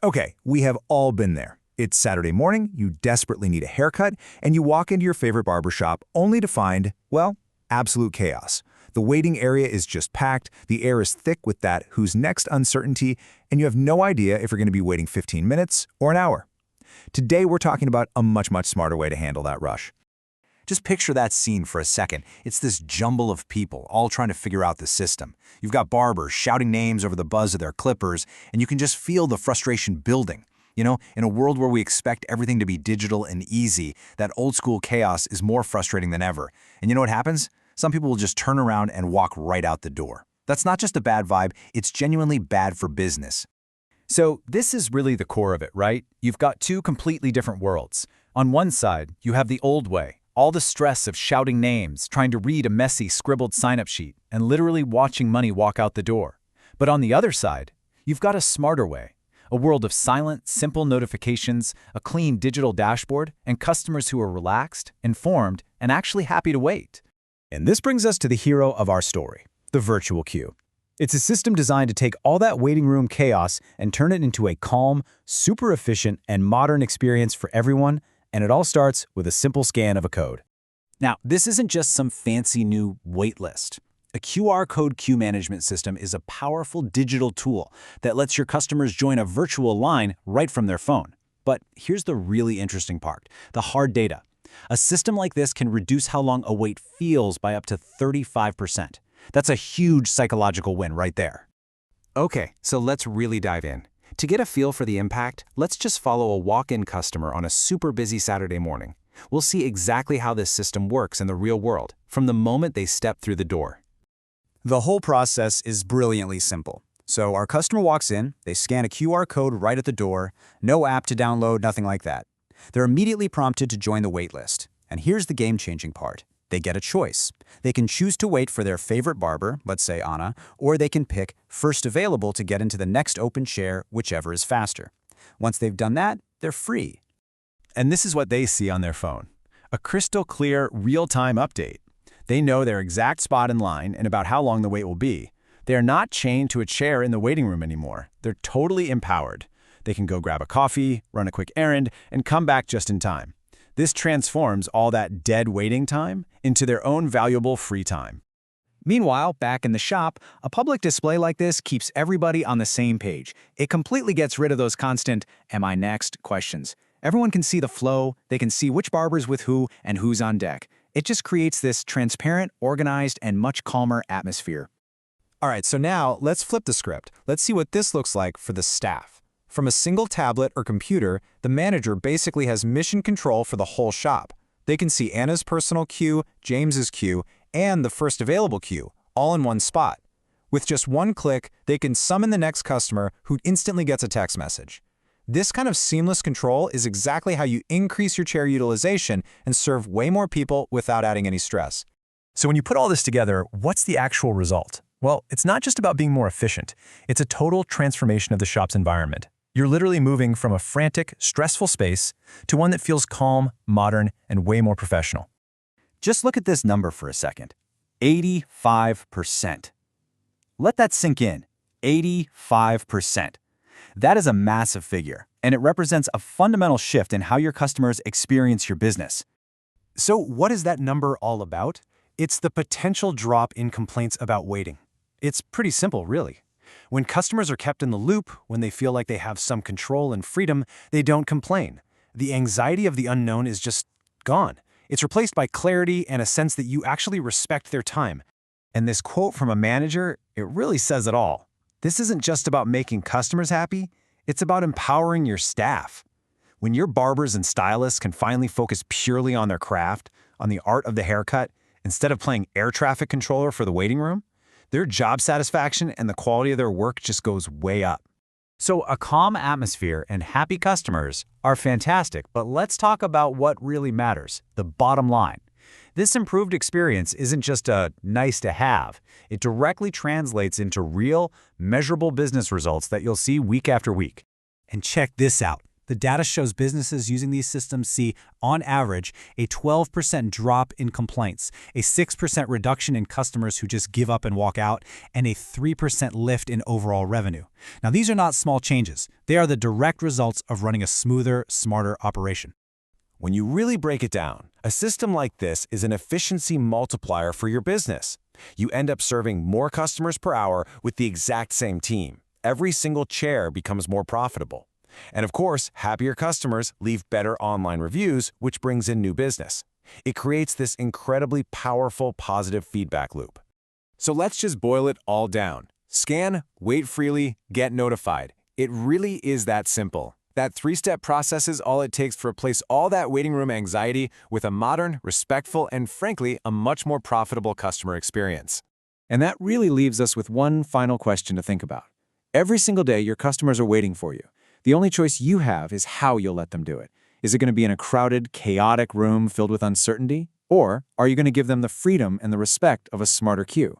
Okay, we have all been there. It's Saturday morning, you desperately need a haircut, and you walk into your favorite barbershop only to find, well, absolute chaos. The waiting area is just packed, the air is thick with that who's next uncertainty, and you have no idea if you're going to be waiting 15 minutes or an hour. Today, we're talking about a much smarter way to handle that rush. Just picture that scene for a second. It's this jumble of people all trying to figure out the system. You've got barbers shouting names over the buzz of their clippers, and you can just feel the frustration building. You know, in a world where we expect everything to be digital and easy, that old-school chaos is more frustrating than ever. And you know what happens? Some people will just turn around and walk right out the door. That's not just a bad vibe, it's genuinely bad for business. So this is really the core of it, right? You've got two completely different worlds. On one side, you have the old way, all the stress of shouting names, trying to read a messy scribbled sign-up sheet, and literally watching money walk out the door. But on the other side, you've got a smarter way. A world of silent, simple notifications, a clean digital dashboard, and customers who are relaxed, informed, and actually happy to wait. And this brings us to the hero of our story, the virtual queue. It's a system designed to take all that waiting room chaos and turn it into a calm, super efficient, and modern experience for everyone, and it all starts with a simple scan of a code. Now, this isn't just some fancy new waitlist. A QR code queue management system is a powerful digital tool that lets your customers join a virtual line right from their phone. But here's the really interesting part, the hard data. A system like this can reduce how long a wait feels by up to 35%. That's a huge psychological win right there. Okay, so let's really dive in. To get a feel for the impact, let's just follow a walk-in customer on a super busy Saturday morning. We'll see exactly how this system works in the real world, from the moment they step through the door. The whole process is brilliantly simple. So our customer walks in, they scan a QR code right at the door, no app to download, nothing like that. They're immediately prompted to join the waitlist. And here's the game-changing part. They get a choice. They can choose to wait for their favorite barber, let's say Anna, or they can pick first available to get into the next open chair, whichever is faster. Once they've done that, they're free. And this is what they see on their phone. A crystal clear, real-time update. They know their exact spot in line and about how long the wait will be. They are not chained to a chair in the waiting room anymore. They're totally empowered. They can go grab a coffee, run a quick errand, and come back just in time. This transforms all that dead waiting time into their own valuable free time. Meanwhile, back in the shop, a public display like this keeps everybody on the same page. It completely gets rid of those constant, "Am I next?" questions. Everyone can see the flow, they can see which barber's with who and who's on deck. It just creates this transparent, organized, and much calmer atmosphere. All right, so now let's flip the script. Let's see what this looks like for the staff. From a single tablet or computer, the manager basically has mission control for the whole shop. They can see Anna's personal queue, James's queue, and the first available queue, all in one spot. With just one click, they can summon the next customer who instantly gets a text message. This kind of seamless control is exactly how you increase your chair utilization and serve way more people without adding any stress. So when you put all this together, what's the actual result? Well, it's not just about being more efficient. It's a total transformation of the shop's environment. You're literally moving from a frantic, stressful space to one that feels calm, modern, and way more professional. Just look at this number for a second. 85%. Let that sink in. 85%. That is a massive figure, and it represents a fundamental shift in how your customers experience your business. So what is that number all about? It's the potential drop in complaints about waiting. It's pretty simple, really. When customers are kept in the loop, when they feel like they have some control and freedom, they don't complain. The anxiety of the unknown is just gone. It's replaced by clarity and a sense that you actually respect their time. And this quote from a manager, it really says it all. This isn't just about making customers happy, it's about empowering your staff. When your barbers and stylists can finally focus purely on their craft, on the art of the haircut, instead of playing air traffic controller for the waiting room, their job satisfaction and the quality of their work just goes way up. So a calm atmosphere and happy customers are fantastic, but let's talk about what really matters, the bottom line. This improved experience isn't just a nice to have. It directly translates into real, measurable business results that you'll see week after week. And check this out. The data shows businesses using these systems see, on average, a 12% drop in complaints, a 6% reduction in customers who just give up and walk out, and a 3% lift in overall revenue. Now, these are not small changes. They are the direct results of running a smoother, smarter operation. When you really break it down, a system like this is an efficiency multiplier for your business. You end up serving more customers per hour with the exact same team. Every single chair becomes more profitable. And of course, happier customers leave better online reviews, which brings in new business. It creates this incredibly powerful positive feedback loop. So let's just boil it all down. Scan, wait freely, get notified. It really is that simple. That three-step process is all it takes to replace all that waiting room anxiety with a modern, respectful, and frankly, a much more profitable customer experience. And that really leaves us with one final question to think about. Every single day, your customers are waiting for you. The only choice you have is how you'll let them do it. Is it going to be in a crowded, chaotic room filled with uncertainty? Or are you going to give them the freedom and the respect of a smarter queue?